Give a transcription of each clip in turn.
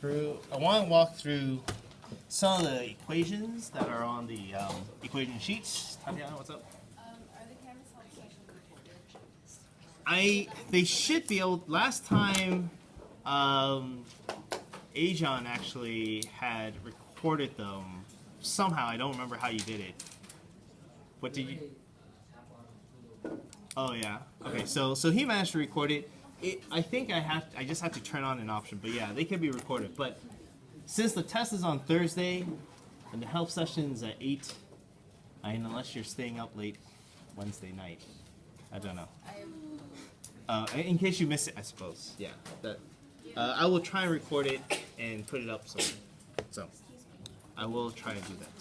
to walk through some of the equations that are on the equation sheets. Tatiana, what's up? Are the cameras held session recorded? They should be able. Last time, Ajon actually had recorded them somehow. I don't remember how you did it. What did you? Oh yeah. Okay. So he managed to record it. I think I just have to turn on an option. But yeah, they can be recorded. But since the test is on Thursday and the help session is at 8, and unless you're staying up late Wednesday night, I don't know. In case you miss it, I suppose. Yeah. I will try and record it and put it up somewhere. So I will try to do that.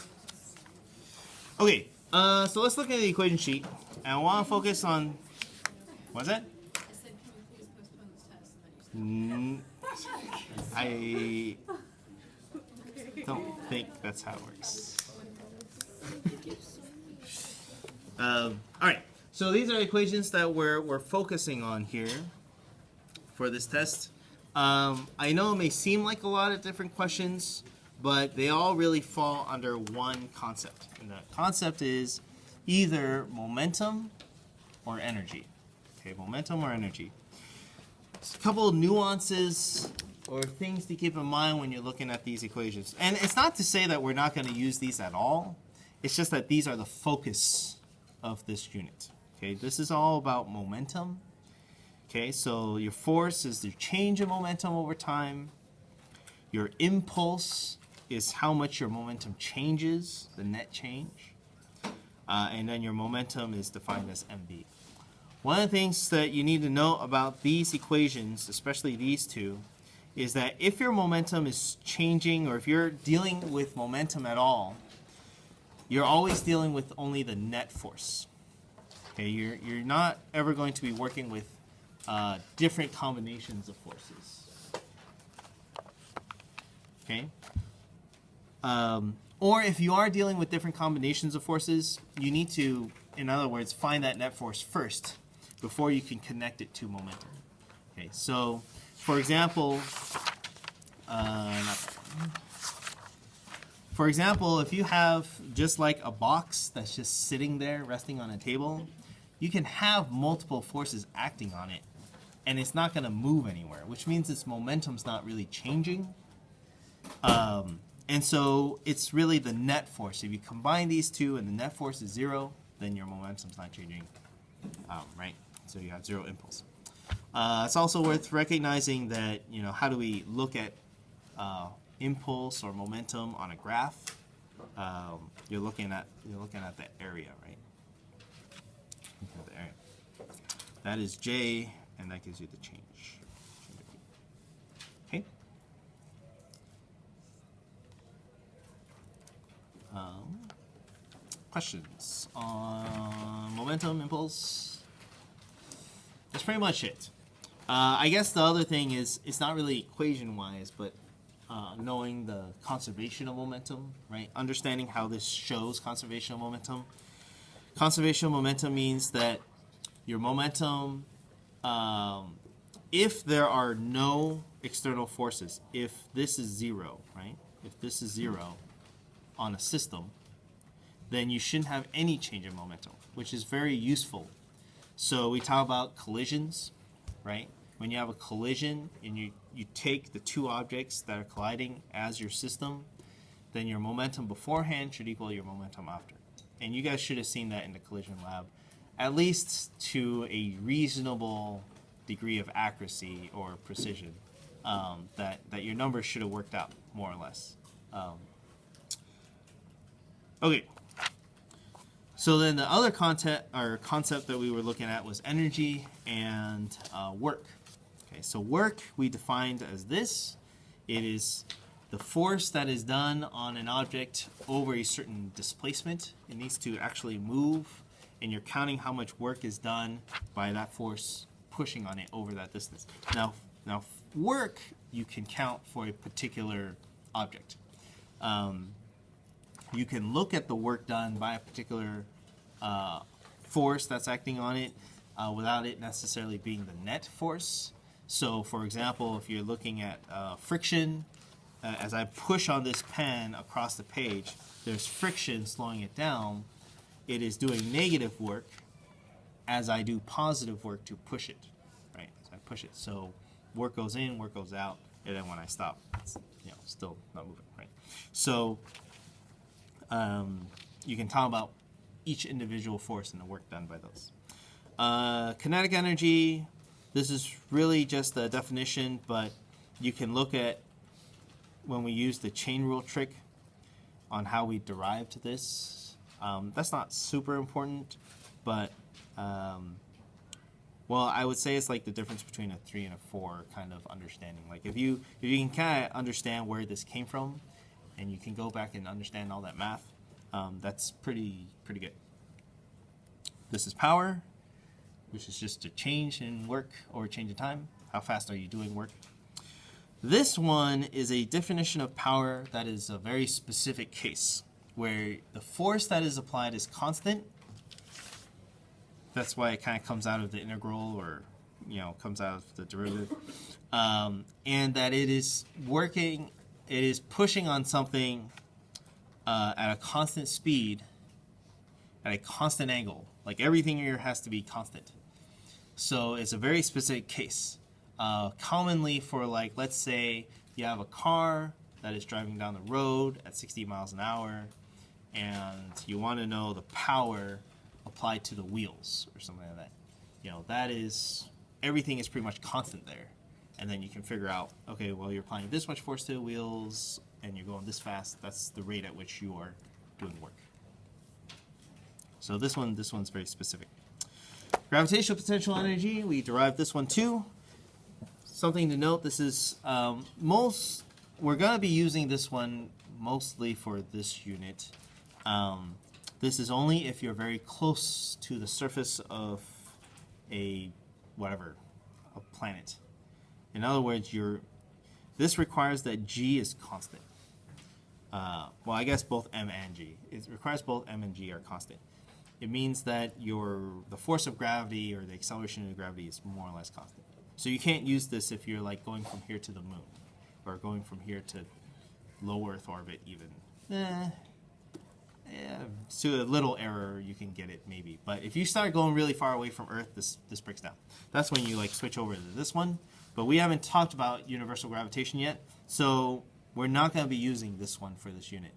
Okay. So let's look at the equation sheet. And I want to focus on. What's that? I said, can we please postpone this test? And then you said, I don't think that's how it works. All right. So these are equations that we're focusing on here for this test. I know it may seem like a lot of different questions, but they all really fall under one concept. And the concept is either momentum or energy. Okay, momentum or energy. There's a couple of nuances or things to keep in mind when you're looking at these equations. And it's not to say that we're not going to use these at all. It's just that these are the focus of this unit. Okay, this is all about momentum. Okay, so your force is the change in momentum over time. Your impulse is how much your momentum changes, the net change. And then your momentum is defined as mv. One of the things that you need to know about these equations, especially these two, is that if your momentum is changing or if you're dealing with momentum at all, you're always dealing with only the net force. Okay, you're not ever going to be working with different combinations of forces. Okay? Or if you are dealing with different combinations of forces, you need to, in other words, find that net force first before you can connect it to momentum. Okay, so for example, if you have just like a box that's just sitting there resting on a table, you can have multiple forces acting on it, and it's not going to move anywhere, which means its momentum's not really changing. And so it's really the net force. If you combine these two and the net force is 0, then your momentum's not changing, right? So you have 0 impulse. It's also worth recognizing that, how do we look at impulse or momentum on a graph? You're looking at the area, right? Looking at the area. That is J, and that gives you the change. Okay. Questions on momentum, impulse? That's pretty much it. I guess the other thing is, it's not really equation-wise, but knowing the conservation of momentum, right? Understanding how this shows conservation of momentum. Conservation of momentum means that your momentum, if there are no external forces, if this is 0, right? If this is 0 on a system, then you shouldn't have any change in momentum, which is very useful. So we talk about collisions, right? When you have a collision and you take the two objects that are colliding as your system, then your momentum beforehand should equal your momentum after. And you guys should have seen that in the collision lab, at least to a reasonable degree of accuracy or precision, that your numbers should have worked out more or less. Okay. So then the other concept that we were looking at was energy and work. Okay, so work we defined as this. It is the force that is done on an object over a certain displacement. It needs to actually move, and you're counting how much work is done by that force pushing on it over that distance. Now work you can count for a particular object. You can look at the work done by a particular force that's acting on it without it necessarily being the net force. So, for example, if you're looking at friction, as I push on this pen across the page, there's friction slowing it down. It is doing negative work as I do positive work to push it, right? As I push it, so work goes in, work goes out, and then when I stop, it's still not moving, right? So you can tell about each individual force and the work done by those. Kinetic energy, this is really just a definition, but you can look at when we use the chain rule trick on how we derived this. That's not super important, but well, I would say it's like the difference between a 3 and a 4 kind of understanding. Like if you can kind of understand where this came from, and you can go back and understand all that math, that's pretty good. This is power, which is just a change in work or a change in time. How fast are you doing work? This one is a definition of power that is a very specific case where the force that is applied is constant. That's why it kind of comes out of the integral, or comes out of the derivative, and that it is working. It is pushing on something at a constant speed, at a constant angle. Like everything here has to be constant. So it's a very specific case. Commonly for, like, let's say you have a car that is driving down the road at 60 miles an hour, and you want to know the power applied to the wheels or something like that. That is, everything is pretty much constant there. And then you can figure out, okay, well, you're applying this much force to the wheels and you're going this fast. That's the rate at which you are doing work. So this one's very specific. Gravitational potential energy, we derived this one too. Something to note, this is we're going to be using this one mostly for this unit. This is only if you're very close to the surface of a planet. In other words, this requires that G is constant. Well, I guess both M and G. It requires both M and G are constant. It means that the force of gravity or the acceleration of gravity is more or less constant. So you can't use this if you're like going from here to the moon, or going from here to low Earth orbit even. To a little error, you can get it maybe. But if you start going really far away from Earth, this breaks down. That's when you like switch over to this one. But we haven't talked about universal gravitation yet, so we're not going to be using this one for this unit.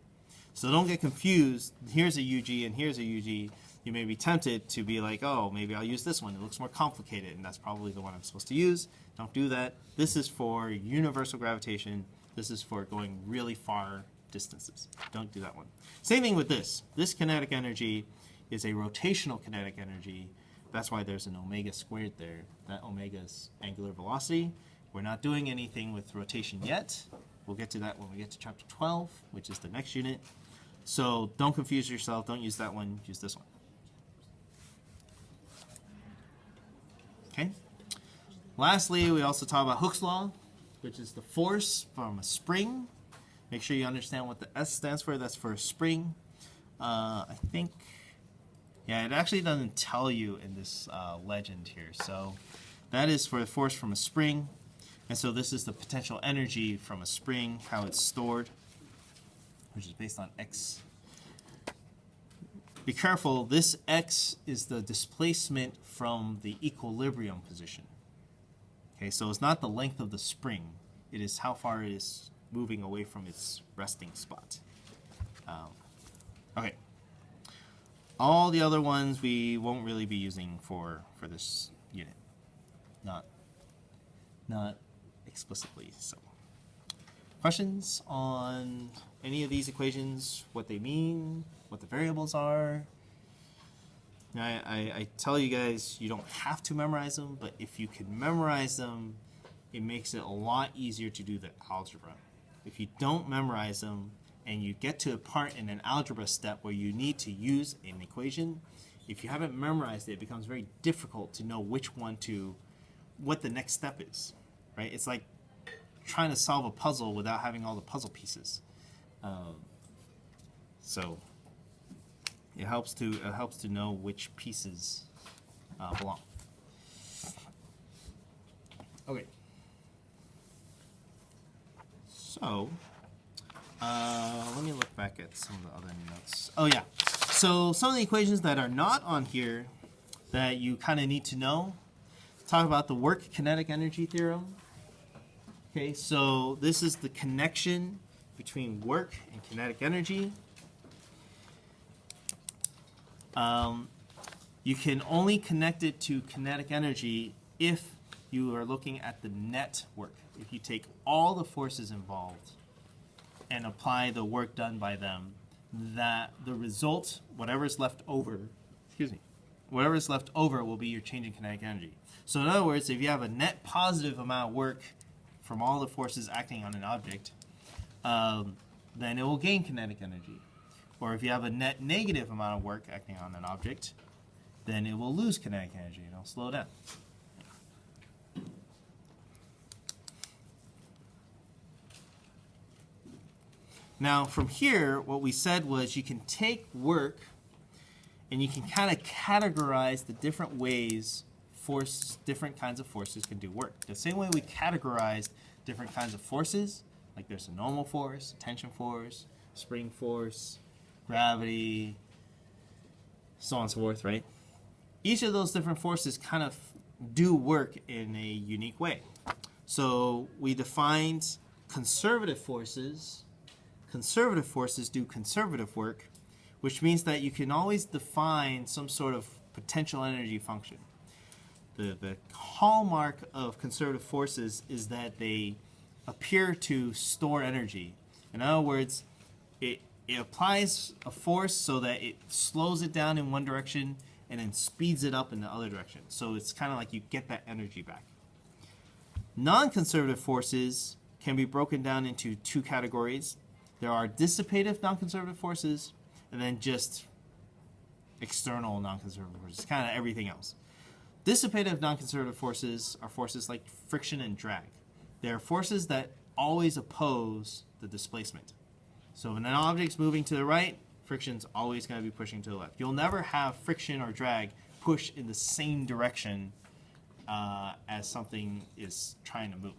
So don't get confused. Here's a UG and here's a UG. You may be tempted to be like, oh, maybe I'll use this one. It looks more complicated, and that's probably the one I'm supposed to use. Don't do that. This is for universal gravitation. This is for going really far distances. Don't do that one. Same thing with this. This kinetic energy is a rotational kinetic energy. That's why there's an omega squared there. That omega is angular velocity. We're not doing anything with rotation yet. We'll get to that when we get to chapter 12, which is the next unit. So don't confuse yourself. Don't use that one. Use this one. Okay. Lastly, we also talk about Hooke's law, which is the force from a spring. Make sure you understand what the S stands for. That's for a spring. I think, yeah, it actually doesn't tell you in this legend here. So that is for the force from a spring. And so this is the potential energy from a spring, how it's stored, which is based on X. Be careful, this X is the displacement from the equilibrium position. Okay, so it's not the length of the spring. It is how far it is moving away from its resting spot. Okay. All the other ones we won't really be using for this unit. Not explicitly. So, questions on any of these equations, what they mean, what the variables are? I tell you guys, you don't have to memorize them, but if you can memorize them, it makes it a lot easier to do the algebra. If you don't memorize them and you get to a part in an algebra step where you need to use an equation, if you haven't memorized it, it becomes very difficult to know what the next step is, right? It's like trying to solve a puzzle without having all the puzzle pieces. So it helps to know which pieces belong. Okay. So Let me look back at some of the other notes. Oh yeah. So some of the equations that are not on here that you kind of need to know. Talk about the work kinetic energy theorem. Okay, so this is the connection between work and kinetic energy. You can only connect it to kinetic energy if you are looking at the net work. If you take all the forces involved and apply the work done by them, that the result, whatever is left over, whatever is left over will be your change in kinetic energy. So in other words, if you have a net positive amount of work from all the forces acting on an object, then it will gain kinetic energy. Or if you have a net negative amount of work acting on an object, then it will lose kinetic energy and it'll slow down. Now from here, what we said was you can take work and you can kind of categorize the different ways different kinds of forces can do work. The same way we categorized different kinds of forces, like there's a normal force, tension force, spring force, gravity, so on and so forth, right? Each of those different forces kind of do work in a unique way. So we defined conservative forces. Conservative forces do conservative work, which means that you can always define some sort of potential energy function. The hallmark of conservative forces is that they appear to store energy. In other words, it applies a force so that it slows it down in one direction and then speeds it up in the other direction. So it's kind of like you get that energy back. Non-conservative forces can be broken down into two categories. There are dissipative non-conservative forces and then just external non-conservative forces, kind of everything else. Dissipative non-conservative forces are forces like friction and drag. They are forces that always oppose the displacement. So when an object's moving to the right, friction's always going to be pushing to the left. You'll never have friction or drag push in the same direction as something is trying to move.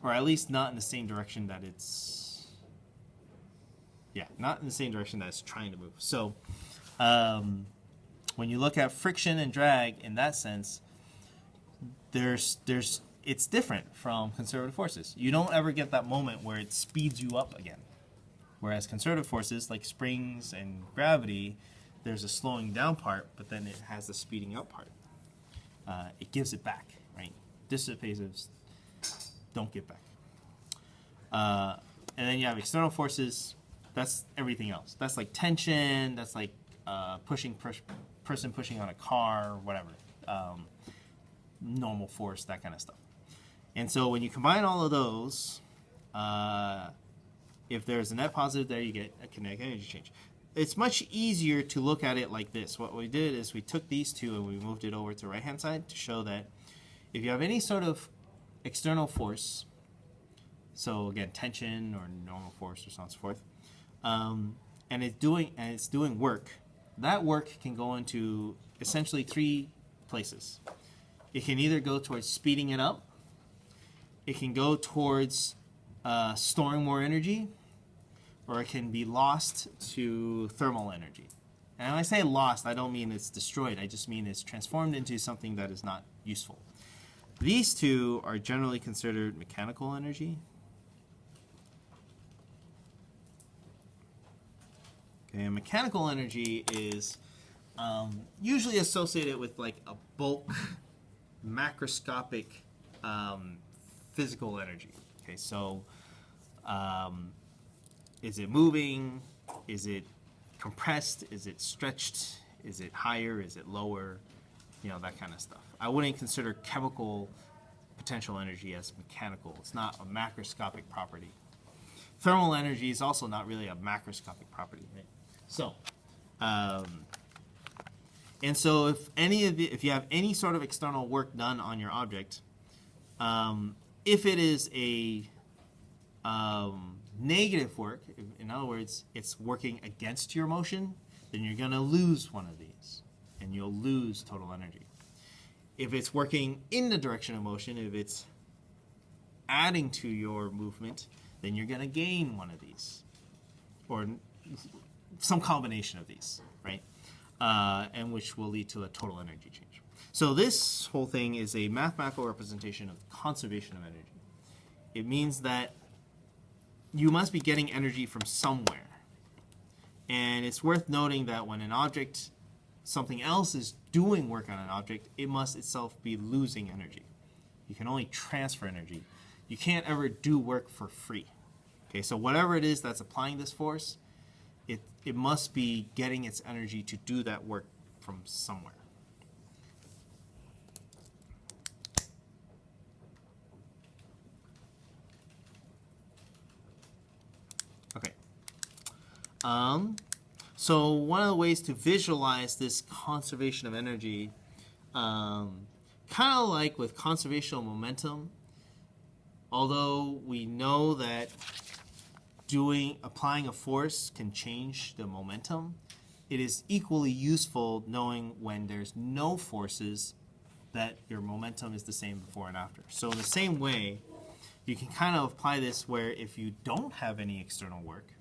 Or at least not in the same direction that it's... Yeah, not in the same direction that it's trying to move. So when you look at friction and drag in that sense, it's different from conservative forces. You don't ever get that moment where it speeds you up again. Whereas conservative forces like springs and gravity, there's a slowing down part, but then it has the speeding up part. It gives it back, right? Dissipatives don't get back. And then you have external forces. That's everything else. That's like tension. That's like person pushing on a car or whatever. Normal force, that kind of stuff. And so when you combine all of those, if there's a net positive there, you get a kinetic energy change. It's much easier to look at it like this. What we did is we took these two and we moved it over to the right-hand side to show that if you have any sort of external force, so again, tension or normal force or so on and so forth, and it's doing work, that work can go into essentially three places. It can either go towards speeding it up, it can go towards storing more energy, or it can be lost to thermal energy. And when I say lost, I don't mean it's destroyed, I just mean it's transformed into something that is not useful. These two are generally considered mechanical energy. Okay, and mechanical energy is usually associated with like a bulk, macroscopic physical energy. Okay, so is it moving? Is it compressed? Is it stretched? Is it higher? Is it lower? You know, that kind of stuff. I wouldn't consider chemical potential energy as mechanical. It's not a macroscopic property. Thermal energy is also not really a macroscopic property. Right? So, and so if you have any sort of external work done on your object, if it is a negative work, in other words, it's working against your motion, then you're going to lose one of these, and you'll lose total energy. If it's working in the direction of motion, if it's adding to your movement, then you're going to gain one of these, or some combination of these, right? And which will lead to a total energy change. So this whole thing is a mathematical representation of conservation of energy. It means that you must be getting energy from somewhere. And it's worth noting that when an object, something else is doing work on an object, it must itself be losing energy. You can only transfer energy. You can't ever do work for free. Okay, so whatever it is that's applying this force, it must be getting its energy to do that work from somewhere. Okay. So one of the ways to visualize this conservation of energy, kind of like with conservation of momentum, although we know that applying a force can change the momentum, it is equally useful knowing when there's no forces that your momentum is the same before and after. So in the same way, you can kind of apply this where if you don't have any external work,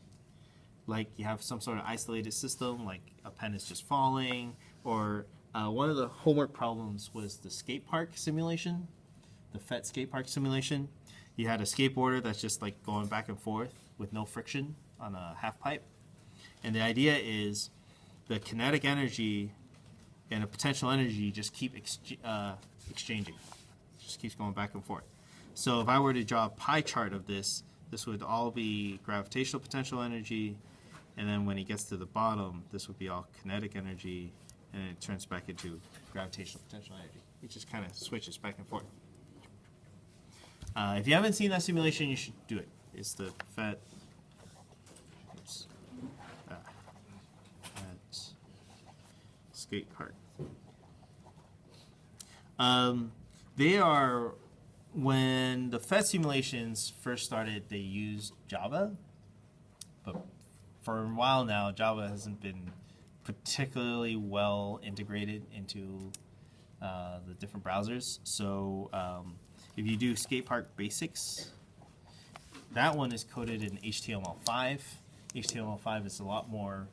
like you have some sort of isolated system, like a pen is just falling, or one of the homework problems was the skate park simulation, the PhET skate park simulation. You had a skateboarder that's just like going back and forth with no friction on a half pipe. And the idea is the kinetic energy and the potential energy just keep exchanging. It just keeps going back and forth. So if I were to draw a pie chart of this, this would all be gravitational potential energy, and then when it gets to the bottom, this would be all kinetic energy, and it turns back into gravitational potential energy. It just kind of switches back and forth. If you haven't seen that simulation, you should do it. It's the PhET skate park. They are, when the PhET simulations first started, they used Java, but for a while now, Java hasn't been particularly well integrated into the different browsers. So if you do Skate Park Basics, that one is coded in HTML5. HTML5 is a lot more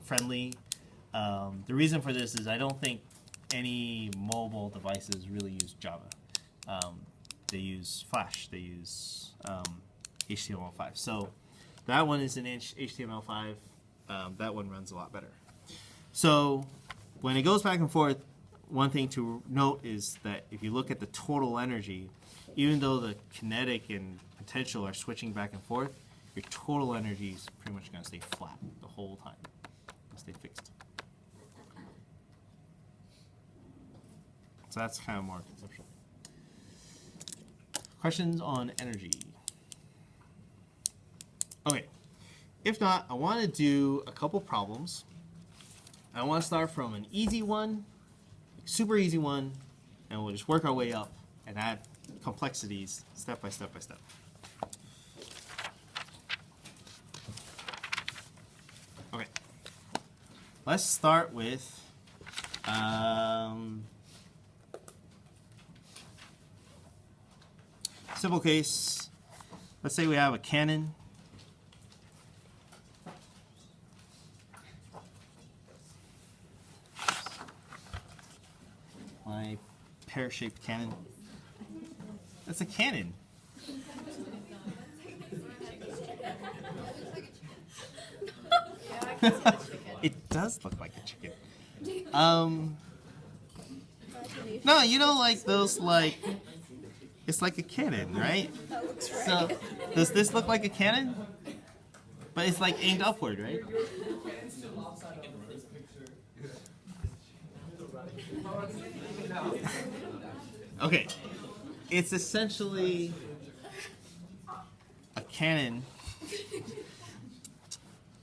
friendly. The reason for this is I don't think any mobile devices really use Java. They use Flash. They use HTML5. So that one is in HTML5. That one runs a lot better. So when it goes back and forth, one thing to note is that if you look at the total energy, even though the kinetic and potential are switching back and forth, your total energy is pretty much going to stay flat the whole time. It'll stay fixed. So that's kind of more conceptual. Questions on energy? Okay. If not, I want to do a couple problems. I want to start from an easy one, super easy one, and we'll just work our way up and add complexities step by step by step. Okay. Let's start with simple case. Let's say we have a cannon. My pear-shaped cannon. That's a cannon. It does look like a chicken. No, you know, like those, like, it's like a cannon, right? That looks right. So, does this look like a cannon? But it's like aimed upward, right? Okay, it's essentially a cannon.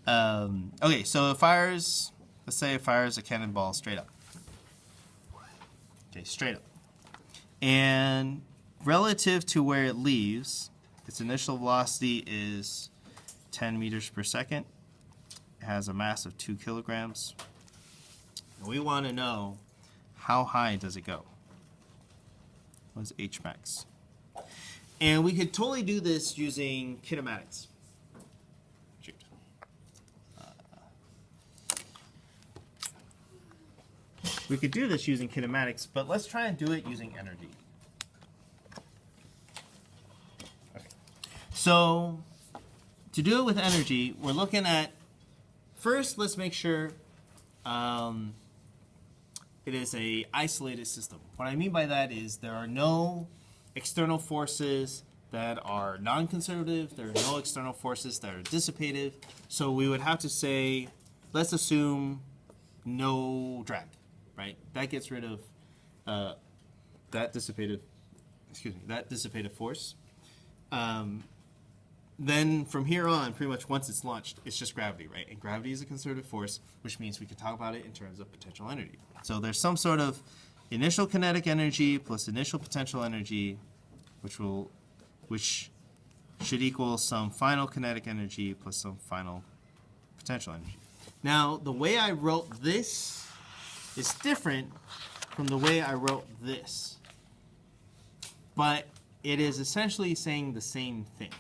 Okay, so it fires, let's say it fires a cannonball straight up. Okay, straight up. And relative to where it leaves, its initial velocity is 10 meters per second. It has a mass of 2 kilograms. And we want to know, how high does it go? What is H max? And we could totally do this using kinematics. Shoot. We could do this using kinematics, but let's try and do it using energy. Okay. So, to do it with energy, we're looking at, first let's make sure it is a isolated system. What I mean by that is there are no external forces that are non-conservative, there are no external forces that are dissipative, so we would have to say, let's assume no drag. Right, that gets rid of that dissipative force. Then from here on, pretty much once it's launched, it's just gravity, right? And gravity is a conservative force, which means we can talk about it in terms of potential energy. So there's some sort of initial kinetic energy plus initial potential energy, which should equal some final kinetic energy plus some final potential energy. Now, the way I wrote this is different from the way I wrote this, but it is essentially saying the same thing.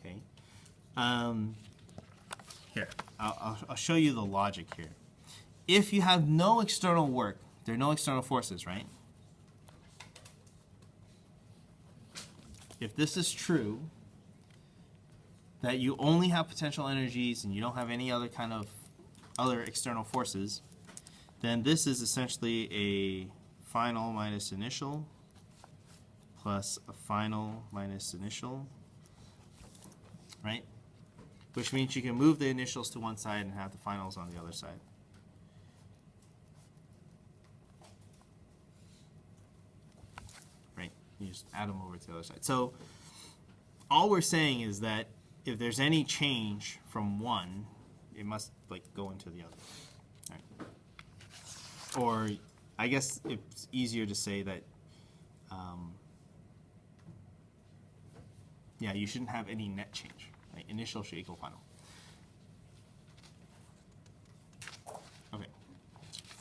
Okay, here I'll show you the logic here. If you have no external work, there are no external forces, right? If this is true, that you only have potential energies and you don't have any other kind of other external forces, then this is essentially a final minus initial plus a final minus initial, right? Which means you can move the initials to one side and have the finals on the other side. Right? You just add them over to the other side. So all we're saying is that if there's any change from one, it must like go into the other. Right? Or I guess it's easier to say that, yeah, you shouldn't have any net change. Right? Initial should equal final. Okay.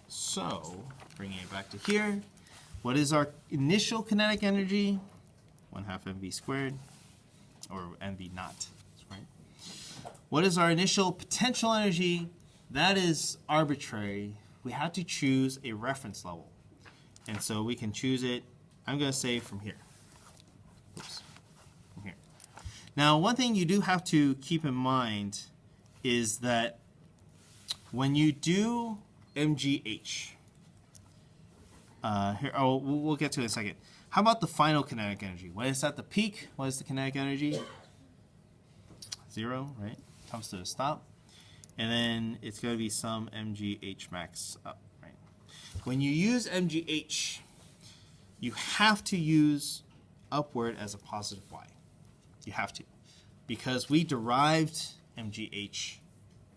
So, bringing it back to here, what is our initial kinetic energy? 1/2 mv squared, or mv naught, right? What is our initial potential energy? That is arbitrary. We have to choose a reference level. And so we can choose it, I'm going to say from here. Oops. From here. Now, one thing you do have to keep in mind is that when you do MGH, we'll get to it in a second. How about the final kinetic energy? When it's at the peak, what is the kinetic energy? 0, right? Comes to a stop. And then it's going to be some MGH max up, right? When you use MGH, you have to use upward as a positive y. You have to. Because we derived MGH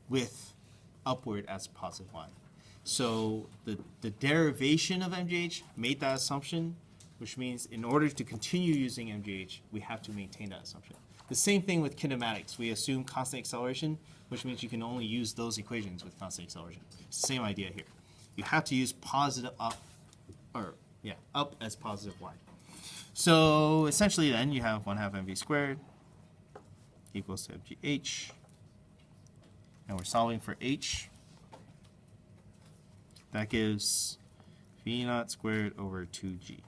with upward as a positive y. So the derivation of MGH made that assumption, which means in order to continue using MGH, we have to maintain that assumption. The same thing with kinematics. We assume constant acceleration, which means you can only use those equations with constant acceleration. Same idea here. You have to use positive up, or yeah, up as positive y. So essentially then you have 1/2 mv squared equals to mgh. And we're solving for h. That gives v naught squared over 2g,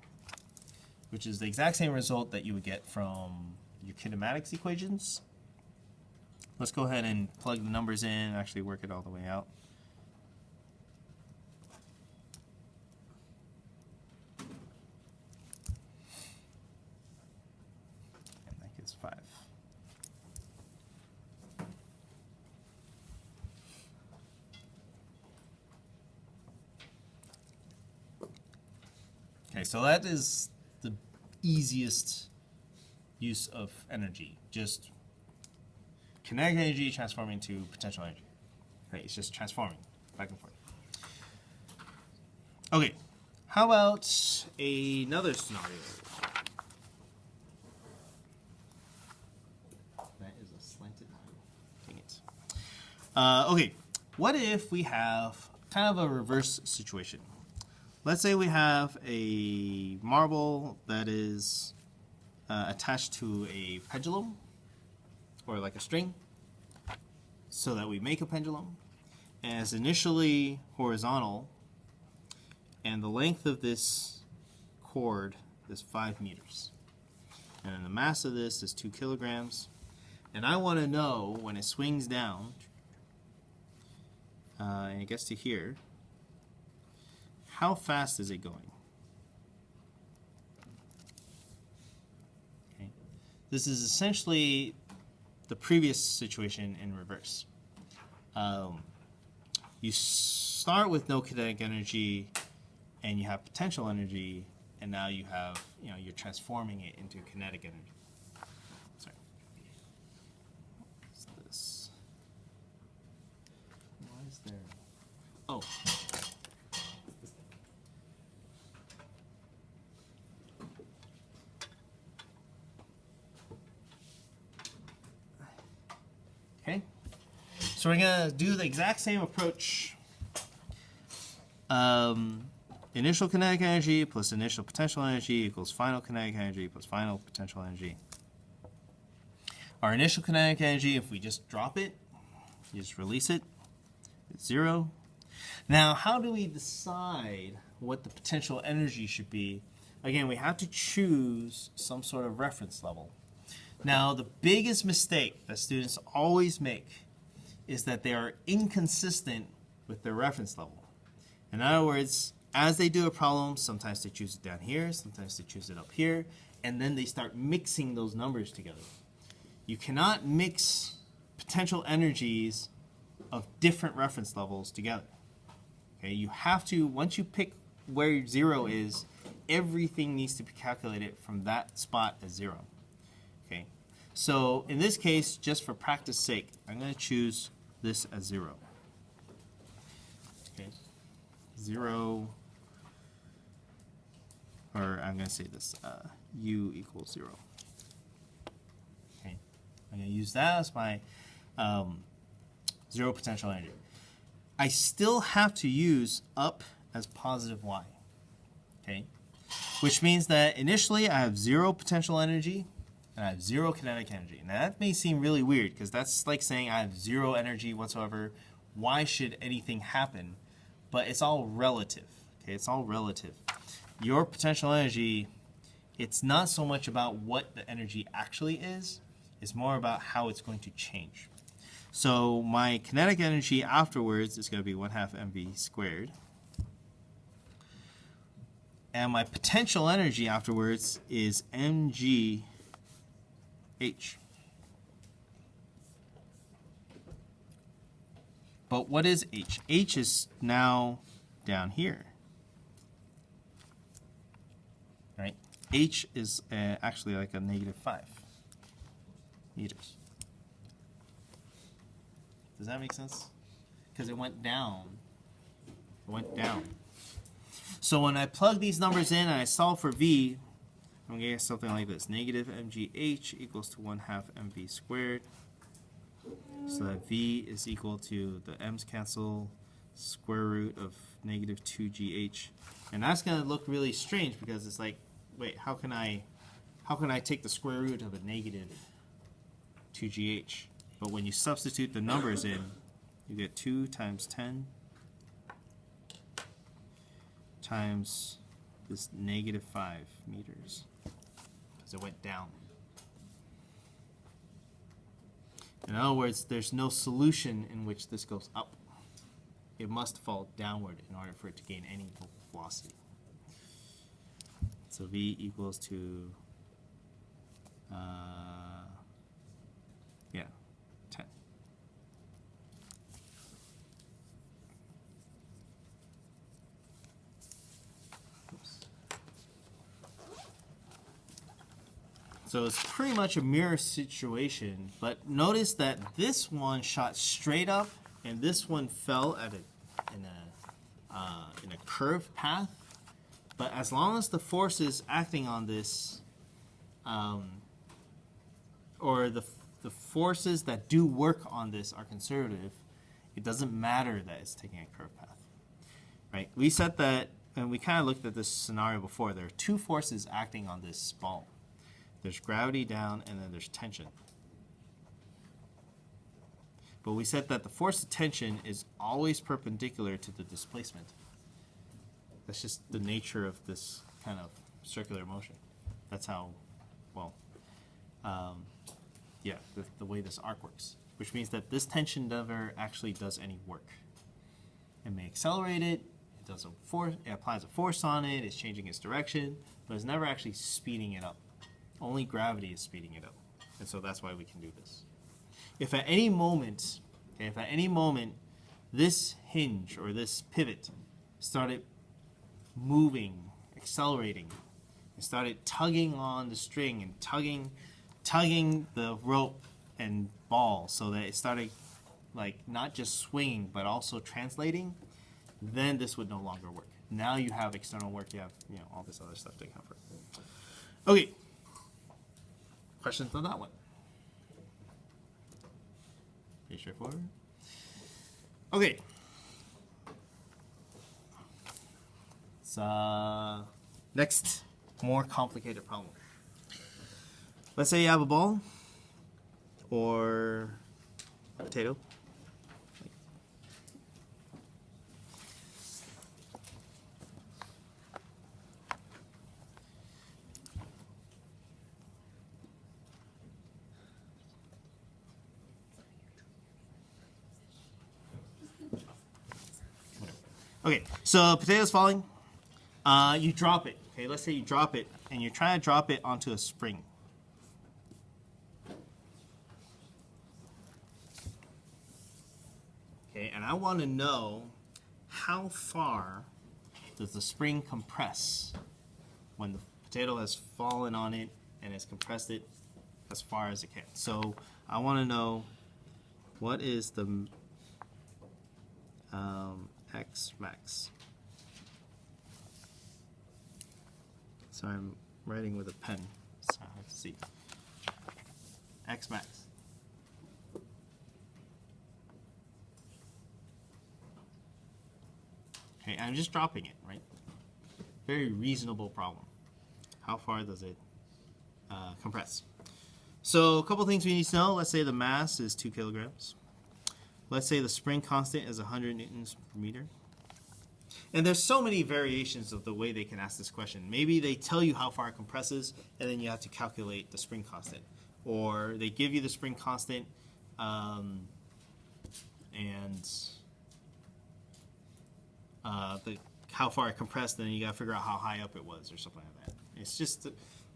which is the exact same result that you would get from your kinematics equations. Let's go ahead and plug the numbers in and actually work it all the way out. And that gives 5. Okay, so that is the easiest use of energy. Just kinetic energy transforming to potential energy. Right, it's just transforming back and forth. Okay, how about another scenario? That is a slanted line. Dang it. Okay, what if we have kind of a reverse situation? Let's say we have a marble that is attached to a pendulum or like a string so that we make a pendulum. And it's initially horizontal, and the length of this cord is 5 meters. And then the mass of this is 2 kilograms. And I want to know when it swings down and it gets to here, how fast is it going? Okay. This is essentially the previous situation in reverse. You start with no kinetic energy and you have potential energy, and now you have, you're transforming it into kinetic energy. Sorry. What's this? Why is there? Oh. Okay. So we're gonna do the exact same approach. Initial kinetic energy plus initial potential energy equals final kinetic energy plus final potential energy. Our initial kinetic energy, if we just drop it, you just release it, it's 0. Now, how do we decide what the potential energy should be? Again, we have to choose some sort of reference level. Now, the biggest mistake that students always make is that they are inconsistent with their reference level. In other words, as they do a problem, sometimes they choose it down here, sometimes they choose it up here, and then they start mixing those numbers together. You cannot mix potential energies of different reference levels together. Okay, you have to, once you pick where 0 is, everything needs to be calculated from that spot as 0. Okay, so in this case, just for practice sake, I'm going to choose this as 0. Okay, 0. Or I'm going to say this, U equals 0. Okay, I'm going to use that as my 0 potential energy. I still have to use up as positive Y. Okay, which means that initially I have 0 potential energy and I have 0 kinetic energy. Now that may seem really weird because that's like saying I have 0 energy whatsoever. Why should anything happen? But it's all relative. Okay, it's all relative. Your potential energy, it's not so much about what the energy actually is, it's more about how it's going to change. So my kinetic energy afterwards is going to be 1/2 mv squared. And my potential energy afterwards is mgh. But what is h? H is now down here. Right? H is actually like a -5 meters. Does that make sense? Because it went down. It went down. So when I plug these numbers in and I solve for V, I'm going to get something like this. Negative mgh equals to 1/2 mv squared. So that V is equal to the m's cancel, square root of negative 2gh. And that's going to look really strange because it's like, wait, how can I take the square root of a negative 2gh? But when you substitute the numbers in, you get 2 times 10 times this -5 meters, because it went down. In other words, there's no solution in which this goes up. It must fall downward in order for it to gain any velocity. So V equals to, 10. Oops. So it's pretty much a mirror situation, but notice that this one shot straight up and this one fell at in a curved path. But as long as the forces acting on this, or the forces that do work on this are conservative, it doesn't matter that it's taking a curved path, right? We said that, and we kind of looked at this scenario before. There are 2 forces acting on this ball. There's gravity down, and then there's tension. But we said that the force of tension is always perpendicular to the displacement. That's just the nature of this kind of circular motion. That's how, well, yeah, the way this arc works. Which means that this tension never actually does any work. It may accelerate it, it does a force, it applies a force on it, it's changing its direction, but it's never actually speeding it up. Only gravity is speeding it up. And so that's why we can do this. If at any moment, okay, if at any moment this hinge or this pivot started moving, accelerating, and started tugging on the string and tugging the rope and ball so that it started like not just swinging but also translating, then this would no longer work. Now you have external work, you have all this other stuff to account for. Okay. Questions on that one? Pretty straightforward. Okay. So next, more complicated problem. Let's say you have a ball or a potato. Okay, so potato's falling. You drop it. Okay, let's say you drop it, and you're trying to drop it onto a spring. Okay, and I want to know how far does the spring compress when the potato has fallen on it and has compressed it as far as it can. So I want to know what is the X max. So I'm writing with a pen, so I have to see. X max. Okay, I'm just dropping it, right? Very reasonable problem. How far does it compress? So a couple things we need to know. Let's say the mass is 2 kilograms. Let's say the spring constant is 100 newtons per meter. And there's so many variations of the way they can ask this question. Maybe they tell you how far it compresses, and then you have to calculate the spring constant. Or they give you the spring constant, and how far it compressed, and then you got to figure out how high up it was or something like that. It's just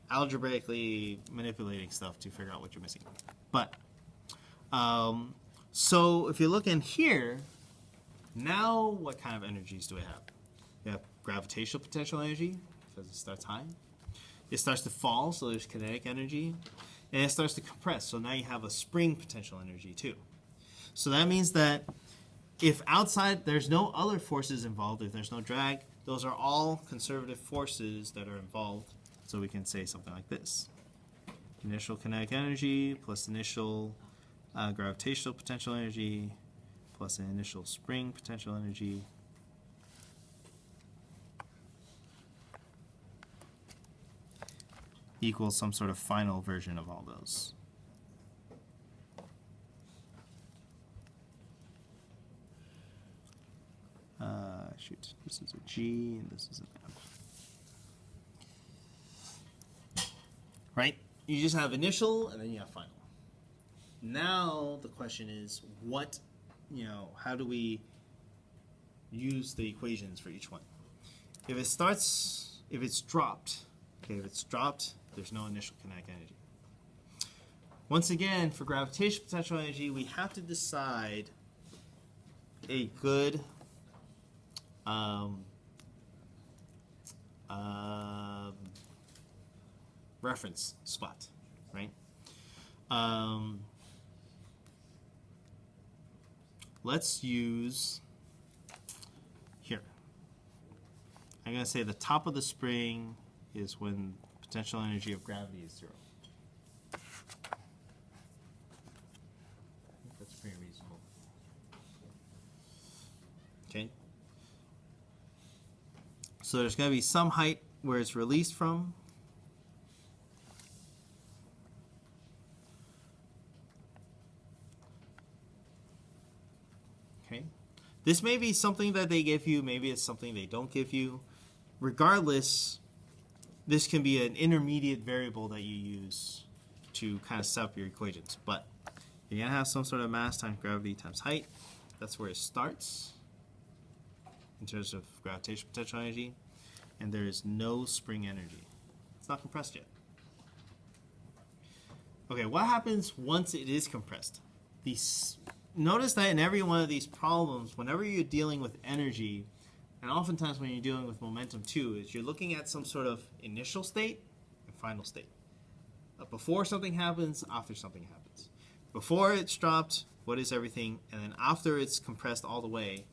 algebraically manipulating stuff to figure out what you're missing. But, so if you look in here, now what kind of energies do we have? We have gravitational potential energy, because it starts high. It starts to fall, so there's kinetic energy. And it starts to compress, so now you have a spring potential energy too. So that means that if outside there's no other forces involved, if there's no drag, those are all conservative forces that are involved. So we can say something like this. Initial kinetic energy plus initial gravitational potential energy plus an initial spring potential energy equals some sort of final version of all those. Shoot, this is a G and this is an F. Right? You just have initial and then you have final. Now the question is what, how do we use the equations for each one? If it's dropped, there's no initial kinetic energy. Once again, for gravitational potential energy, we have to decide a good reference spot, right? Let's use here. I'm going to say the top of the spring is when potential energy of gravity is 0. I think that's pretty reasonable. Okay. So there's going to be some height where it's released from. This may be something that they give you, maybe it's something they don't give you. Regardless, this can be an intermediate variable that you use to kind of set up your equations. But you're going to have some sort of mass times gravity times height. That's where it starts in terms of gravitational potential energy. And there is no spring energy. It's not compressed yet. Okay, what happens once it is compressed? Notice that in every one of these problems, whenever you're dealing with energy, and oftentimes when you're dealing with momentum too, is you're looking at some sort of initial state and final state. Before something happens, after something happens. Before it's dropped, what is everything? And then after it's compressed all the way,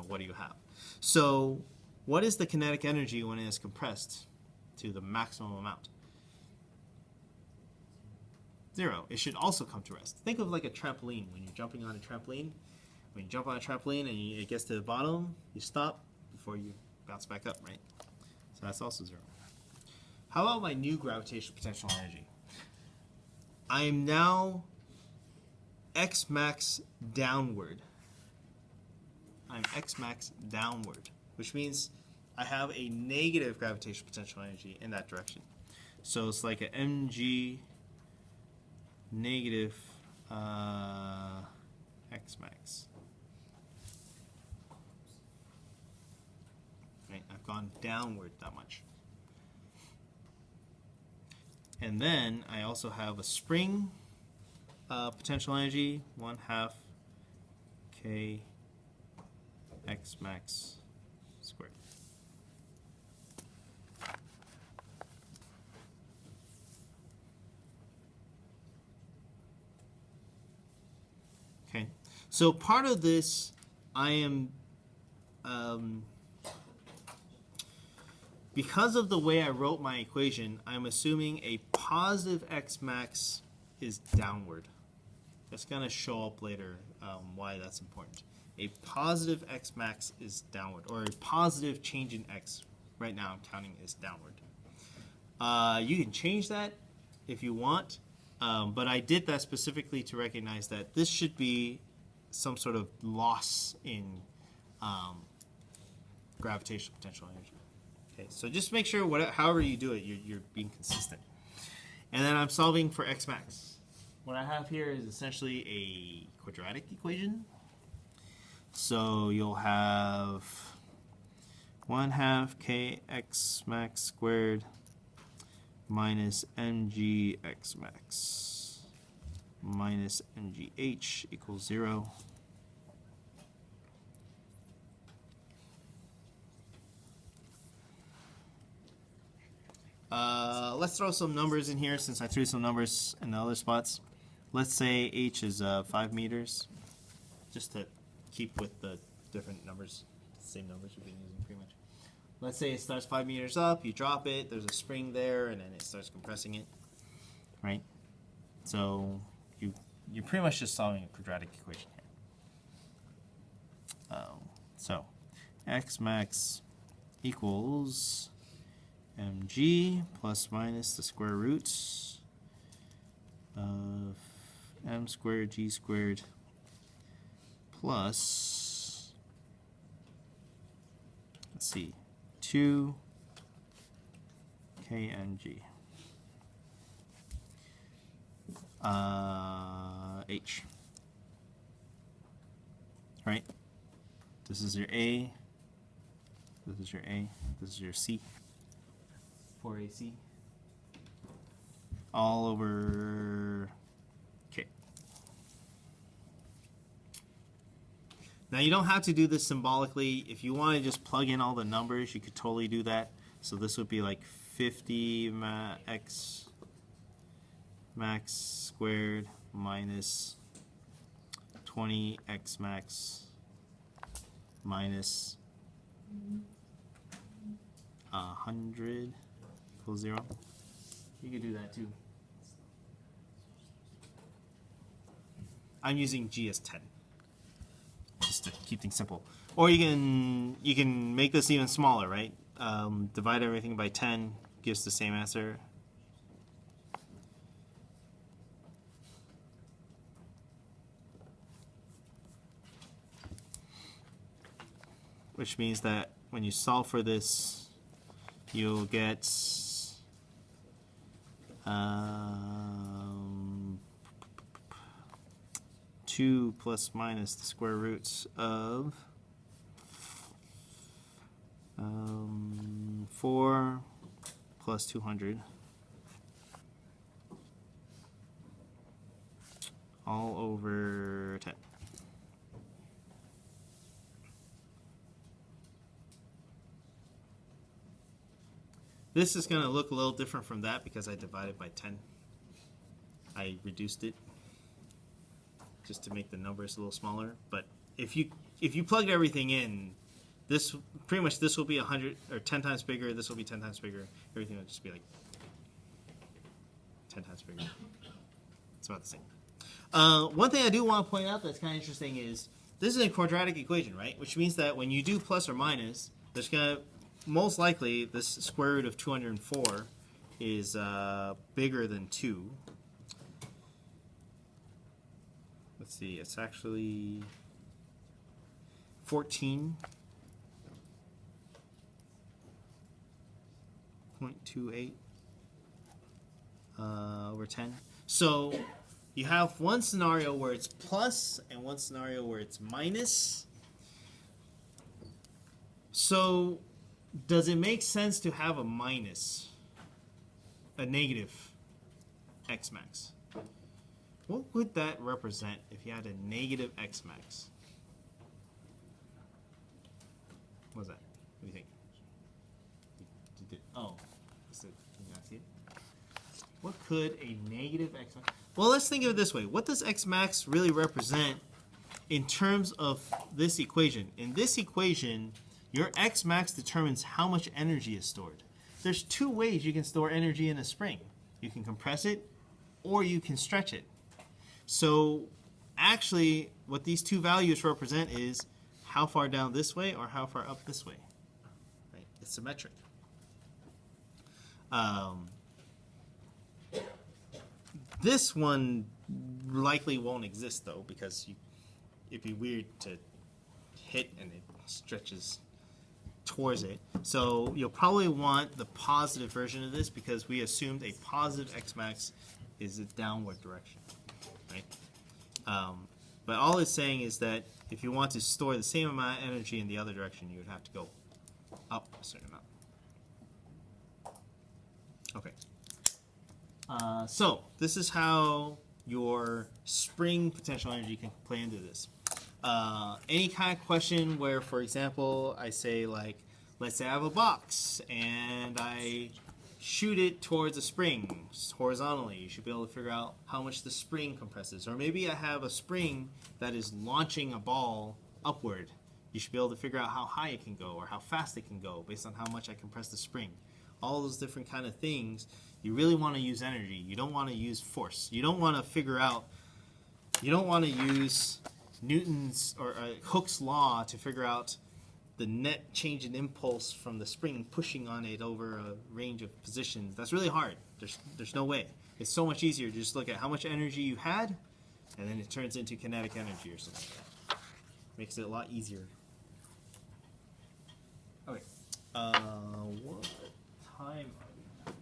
what do you have? So what is the kinetic energy when it is compressed to the maximum amount? 0. It should also come to rest. Think of like a trampoline. When you're jumping on a trampoline, when you jump on a trampoline and it gets to the bottom, you stop before you bounce back up, right? So that's also 0. How about my new gravitational potential energy? I am now x max downward. I'm x max downward, which means I have a negative gravitational potential energy in that direction. So it's like an mg negative x max. Right, I've gone downward that much. And then I also have a spring potential energy, 1/2 k x max squared. Okay, so part of this I am, because of the way I wrote my equation, I'm assuming a positive x max is downward. That's going to show up later why that's important. A positive x max is downward, or a positive change in x, right now I'm counting is downward. You can change that if you want, but I did that specifically to recognize that this should be some sort of loss in gravitational potential energy. Okay, so just make sure, however you do it, you're being consistent. And then I'm solving for x max. What I have here is essentially a quadratic equation. So you'll have 1/2 k x max squared minus mg x max minus mg h equals 0. Let's throw some numbers in here since I threw some numbers in the other spots. Let's say h is 5 meters, just to keep with the different numbers, the same numbers we've been using pretty much. Let's say it starts 5 meters up, you drop it, there's a spring there, and then it starts compressing it, right? So you're pretty much just solving a quadratic equation here. So x max equals mg plus minus the square root of m squared g squared plus, let's see, 2 kmg h. Right? This is your A. This is your A. This is your C. 4AC. All over K. Now you don't have to do this symbolically. If you want to just plug in all the numbers, you could totally do that. So this would be like 50 x max squared minus 20 x max minus 100 equals 0. You could do that too. I'm using G as 10, just to keep things simple. Or you can make this even smaller, right? Divide everything by 10 gives the same answer. which means that when you solve for this, you'll get 2 plus minus the square roots of 4 plus 200 all over 10. This is going to look a little different from that because I divided by 10. I reduced it just to make the numbers a little smaller. But if you plugged everything in, this pretty much this will be 100 or 10 times bigger. This will be 10 times bigger. Everything will just be like 10 times bigger. It's about the same. One thing I do want to point out that's kind of interesting is this is a quadratic equation, right? Which means that when you do plus or minus, there's going to most likely this square root of 204 is bigger than 2. Let's see, it's actually 14.28 over 10. So you have one scenario where it's plus and one scenario where it's minus. So does it make sense to have a minus, a negative X max? What would that represent if you had a negative X max? What's that? What do you think? Oh, can you not see it? What could a negative X max? Well, let's think of it this way. What does X max really represent in terms of this equation? In this equation, your X max determines how much energy is stored. There's two ways you can store energy in a spring. You can compress it or you can stretch it. So actually what these two values represent is how far down this way or how far up this way. Right? It's symmetric. This one likely won't exist though because it'd be weird to hit and it stretches towards it. So you'll probably want the positive version of this because we assumed a positive X max is a downward direction, right? But all it's saying is that if you want to store the same amount of energy in the other direction, you would have to go up a certain amount. Okay. So this is how your spring potential energy can play into this. Any kind of question where, for example, I say like, let's say I have a box and I shoot it towards a spring horizontally. You should be able to figure out how much the spring compresses. Or maybe I have a spring that is launching a ball upward. You should be able to figure out how high it can go or how fast it can go based on how much I compress the spring. All those different kind of things, you really want to use energy. You don't want to use force. You don't want to figure out, you don't want to use Newton's or Hooke's law to figure out the net change in impulse from the spring pushing on it over a range of positions. That's really hard. There's no way. It's so much easier to just look at how much energy you had, and then it turns into kinetic energy or something like that. Makes it a lot easier. Okay. What time are we at?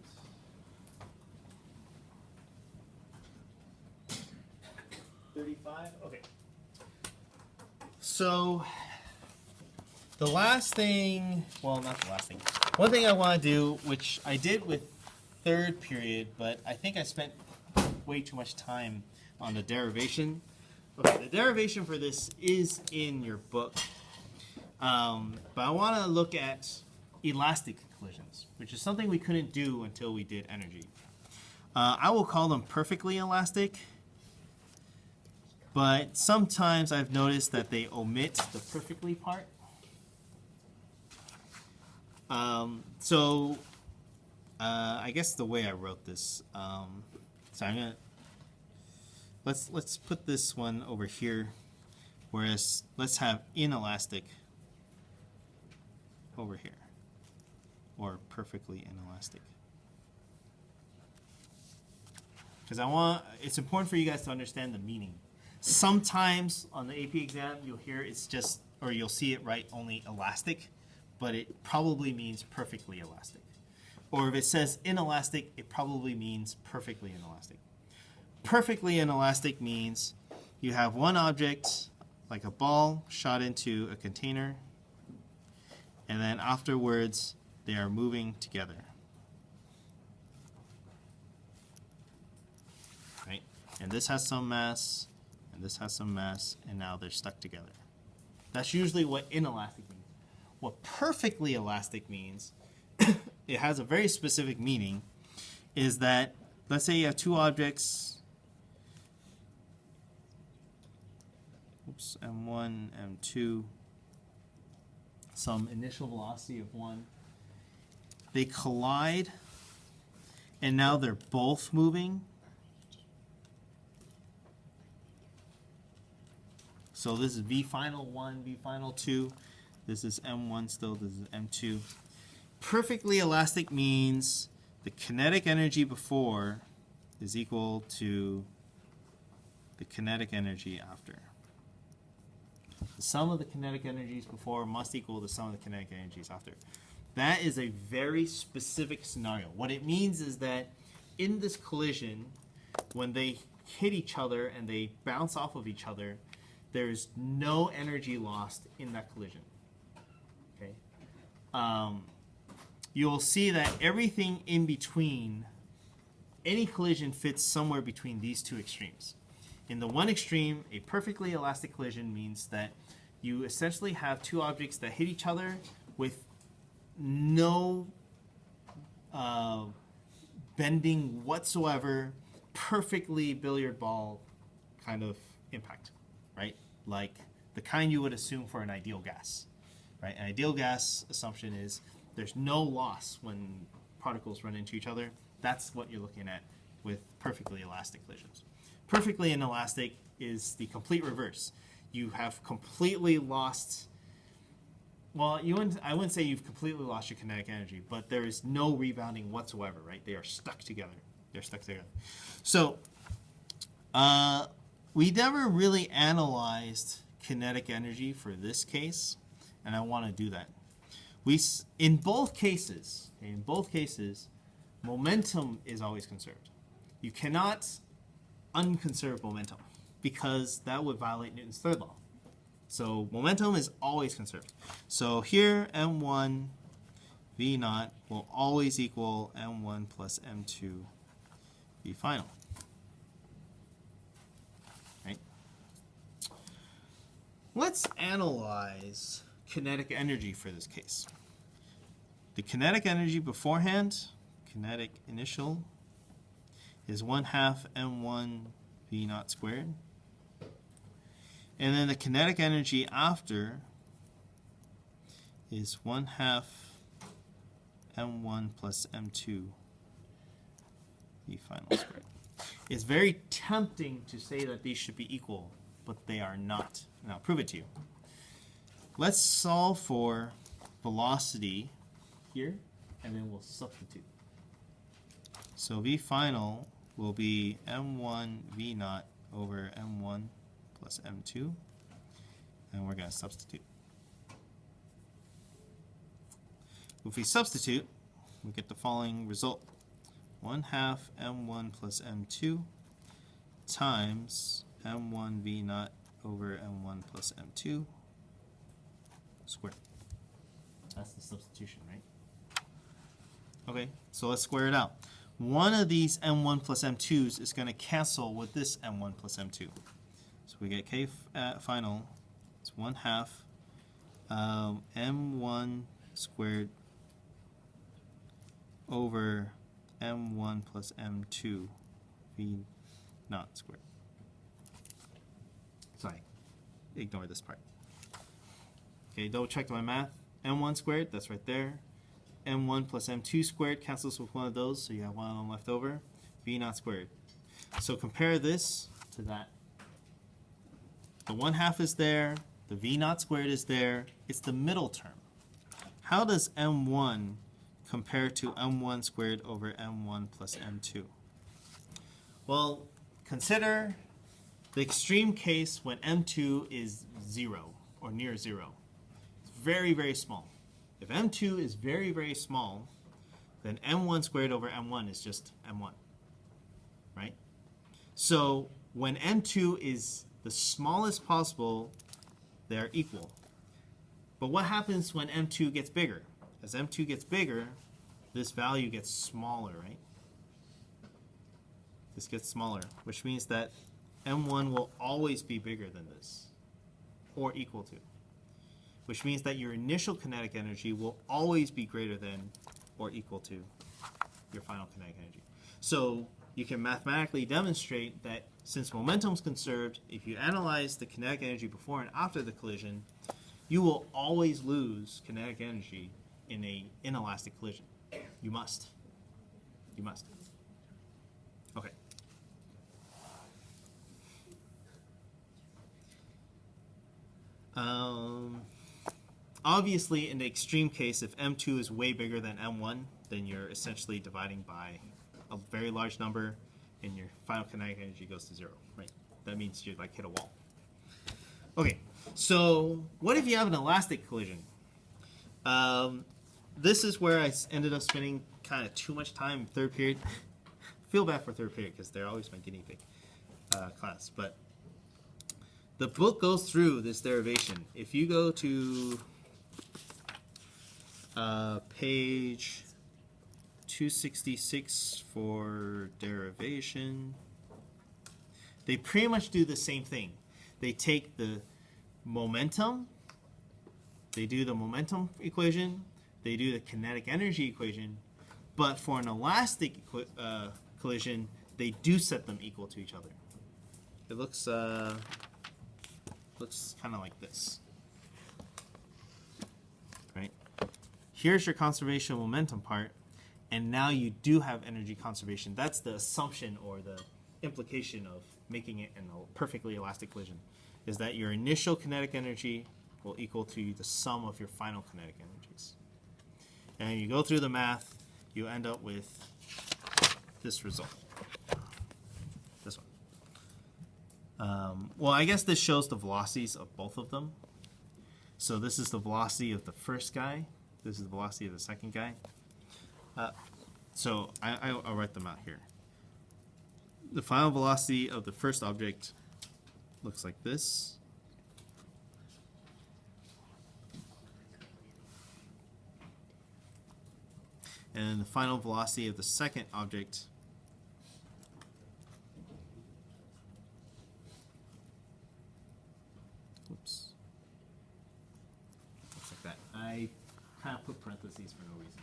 35? Okay. So the last thing, well, not the last thing. One thing I want to do, which I did with third period, but I think I spent way too much time on the derivation. Okay, the derivation for this is in your book. But I want to look at elastic collisions, which is something we couldn't do until we did energy. I will call them perfectly elastic, but sometimes I've noticed that they omit the perfectly part. I guess the way I wrote this, so I'm gonna let's put this one over here, whereas let's have inelastic over here, or perfectly inelastic, because it's important for you guys to understand the meaning. Sometimes on the AP exam you'll hear it's just, or you'll see it write only elastic, but it probably means perfectly elastic. Or if it says inelastic, it probably means perfectly inelastic. Perfectly inelastic means you have one object, like a ball, shot into a container, and then afterwards they are moving together. Right? And this has some mass, and this has some mass, and now they're stuck together. That's usually what inelastic means. What perfectly elastic means, it has a very specific meaning, is that, let's say you have two objects, m1, m2, some initial velocity of 1. They collide, and now they're both moving. So this is v final 1, v final 2. This is m1 still, this is m2. Perfectly elastic means the kinetic energy before is equal to the kinetic energy after. The sum of the kinetic energies before must equal the sum of the kinetic energies after. That is a very specific scenario. What it means is that in this collision, when they hit each other and they bounce off of each other, there is no energy lost in that collision. Okay, you'll see that everything in between, any collision fits somewhere between these two extremes. In the one extreme, a perfectly elastic collision means that you essentially have two objects that hit each other with no bending whatsoever, perfectly billiard ball kind of impact, right? Like the kind you would assume for an ideal gas, right? An ideal gas assumption is there's no loss when particles run into each other. That's what you're looking at with perfectly elastic collisions. Perfectly inelastic is the complete reverse. You have completely lost, well, I wouldn't say you've completely lost your kinetic energy, but there is no rebounding whatsoever, right? They are stuck together. They're stuck together. So we never really analyzed kinetic energy for this case, and I want to do that. In both cases, momentum is always conserved. You cannot unconserve momentum because that would violate Newton's third law. So momentum is always conserved. So here m1 v naught will always equal m1 plus m2 v final. Right? Let's analyze kinetic energy for this case. The kinetic energy beforehand, kinetic initial, is 1/2 m1 v naught squared. And then the kinetic energy after is 1/2 m1 plus m2 v final squared. It's very tempting to say that these should be equal, but they are not. And I'll prove it to you. Let's solve for velocity here, and then we'll substitute. So v final will be m1 v naught over m1 plus m2, and we're going to substitute. If we substitute, we get the following result. 1/2 m1 plus m2 times m1 v naught over m1 plus m2 squared. That's the substitution, right? Okay, so let's square it out. One of these m1 plus m2s is going to cancel with this m1 plus m2. So we get k final, it's 1/2 m1 squared over m1 plus m2 v naught squared. Sorry, ignore this part. Okay, double check my math. m1 squared, that's right there. m1 plus m2 squared cancels with one of those, so you have one of them left over. v naught squared. So compare this to that. The 1/2 is there, the v naught squared is there, it's the middle term. How does m1 compare to m1 squared over m1 plus m2? Well, consider the extreme case when m2 is 0 or near 0. It's very, very small. If m2 is very, very small, then m1 squared over m1 is just m1, right? So when m2 is the smallest possible, they're equal. But what happens when m2 gets bigger? As m2 gets bigger, this value gets smaller, right? This gets smaller, which means that m1 will always be bigger than this, or equal to. Which means that your initial kinetic energy will always be greater than or equal to your final kinetic energy. So you can mathematically demonstrate that since momentum is conserved, if you analyze the kinetic energy before and after the collision, you will always lose kinetic energy in an inelastic collision. You must. You must. Okay. Obviously, in the extreme case, if m2 is way bigger than m1, then you're essentially dividing by a very large number, and your final kinetic energy goes to 0, right? That means you like hit a wall. Okay, so what if you have an elastic collision? This is where I ended up spending kind of too much time in third period. Feel bad for third period because they're always my guinea pig class, but the book goes through this derivation. If you go to page 266 for derivation, they pretty much do the same thing. They take the momentum, they do the momentum equation, they do the kinetic energy equation, but for an elastic collision, they do set them equal to each other. It looks kind of like this, right? Here's your conservation of momentum part, and now you do have energy conservation. That's the assumption or the implication of making it in a perfectly elastic collision, is that your initial kinetic energy will equal to the sum of your final kinetic energies. And you go through the math, you end up with this result. This one. Well, I guess this shows the velocities of both of them. So this is the velocity of the first guy. This is the velocity of the second guy. So I'll write them out here. The final velocity of the first object looks like this. And the final velocity of the second object looks like that. I kind of put parentheses for no reason.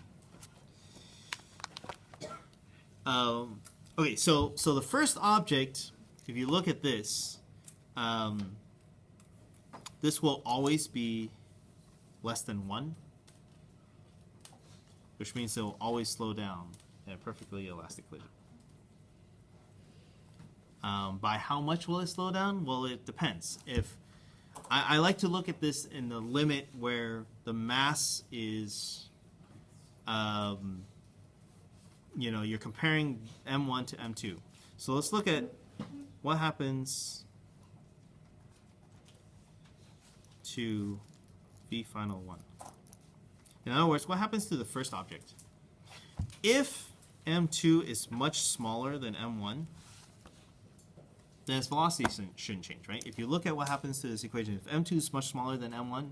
Okay, so the first object, if you look at this, this will always be less than 1, which means it will always slow down in a perfectly elastic collision. By how much will it slow down? Well, it depends. If I like to look at this in the limit where the mass is, you're comparing M1 to M2. So let's look at what happens to V final 1. In other words, what happens to the first object? If M2 is much smaller than M1, then its velocity shouldn't change, right? If you look at what happens to this equation, if M2 is much smaller than M1,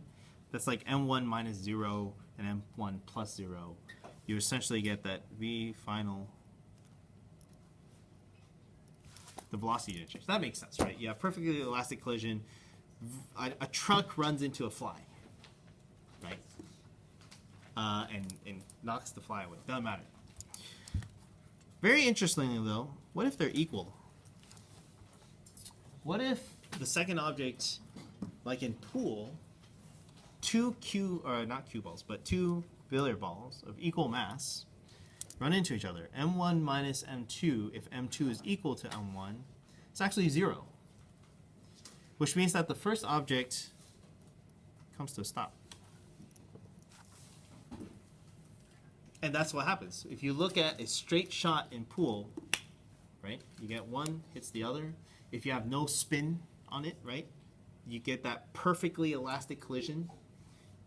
that's like M1 minus 0 and M1 plus 0. You essentially get that V final, the velocity didn't change. That makes sense, right? You have perfectly elastic collision. A truck runs into a fly, right? And knocks the fly away. Doesn't matter. Very interestingly, though, what if they're equal? What if the second object, like in pool, two billiard balls of equal mass run into each other? M1 minus M2, if M2 is equal to M1, it's actually 0. Which means that the first object comes to a stop. And that's what happens. If you look at a straight shot in pool, right, you get one, hits the other. If you have no spin on it, right, you get that perfectly elastic collision.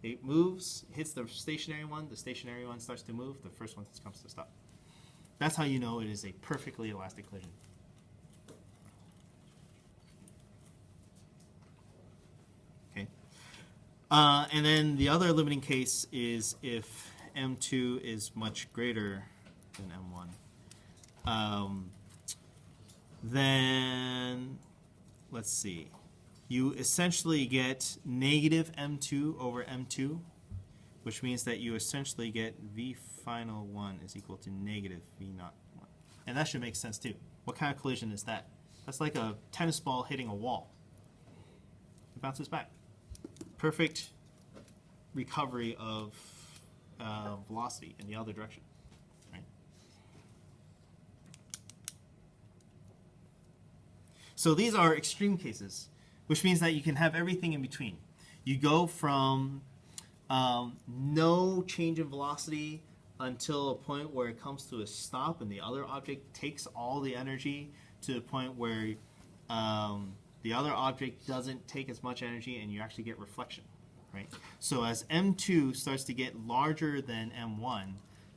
It moves, hits the stationary one starts to move, the first one comes to stop. That's how you know it is a perfectly elastic collision. Okay. And then the other limiting case is if M2 is much greater than M1. Then, let's see. You essentially get negative M2 over M2, which means that you essentially get V final 1 is equal to negative V naught 1. And that should make sense too. What kind of collision is that? That's like a tennis ball hitting a wall. It bounces back. Perfect recovery of velocity in the other direction. Right? So these are extreme cases, which means that you can have everything in between. You go from no change in velocity until a point where it comes to a stop and the other object takes all the energy to the point where the other object doesn't take as much energy and you actually get reflection, right? So as M2 starts to get larger than M1,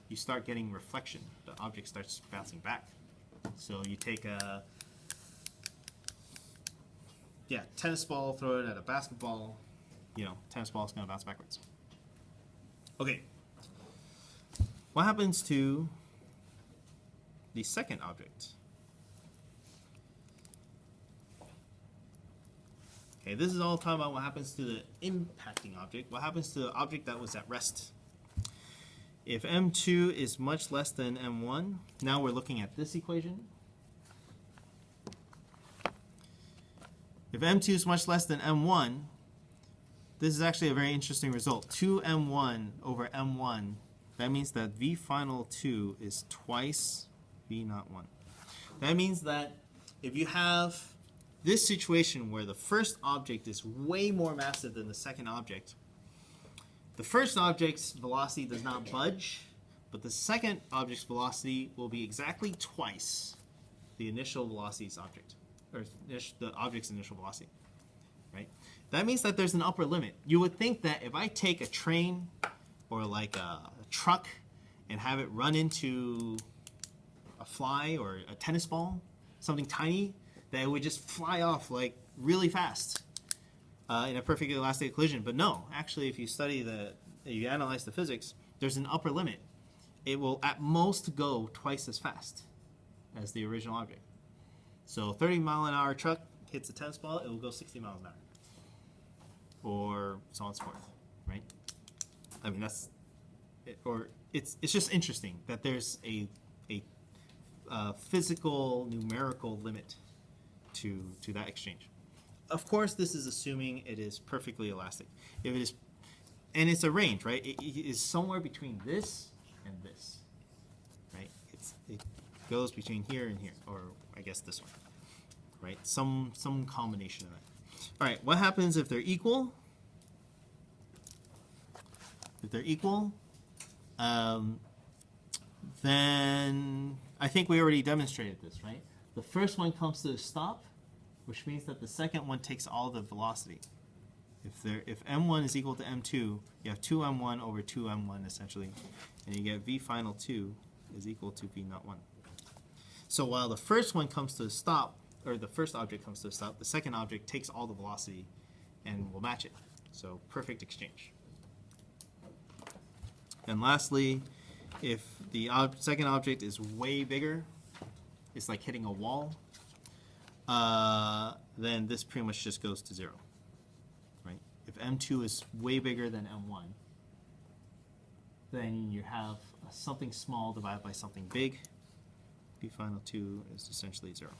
you start getting reflection. The object starts bouncing back. So you take a tennis ball, throw it at a basketball, tennis ball is going to bounce backwards. Okay. What happens to the second object? Okay, this is all talking about what happens to the impacting object. What happens to the object that was at rest? If M2 is much less than M1, now we're looking at this equation. If M2 is much less than M1, this is actually a very interesting result. 2M1 over M1, that means that V final 2 is twice V naught 1. That means that if you have this situation where the first object is way more massive than the second object, the first object's velocity does not budge, but the second object's velocity will be exactly twice the initial velocity's object, or the object's initial velocity, right? That means that there's an upper limit. You would think that if I take a train or like a truck and have it run into a fly or a tennis ball, something tiny, that it would just fly off like really fast in a perfectly elastic collision. But no, actually, if you you analyze the physics, there's an upper limit. It will at most go twice as fast as the original object. So 30-mile-an-hour truck hits a tennis ball, it will go 60 miles an hour. Or so on and so forth, right? I mean, it's just interesting that there's a physical numerical limit to that exchange. Of course, this is assuming it is perfectly elastic. If it is, and it's a range, right? It is somewhere between this and this, right? It goes between here and here, or I guess this one, right? Some combination of that. All right, what happens if they're equal? If they're equal, then I think we already demonstrated this, right? The first one comes to a stop, which means that the second one takes all the velocity. If M1 is equal to M2, you have 2M1 over 2M1 essentially, and you get V final 2 is equal to V naught 1. So while the first one comes to a stop, or the first object comes to a stop, the second object takes all the velocity and will match it. So perfect exchange. And lastly, if the second object is way bigger, it's like hitting a wall, then this pretty much just goes to 0. Right? If M2 is way bigger than M1, then you have something small divided by something big. V final 2 is essentially 0.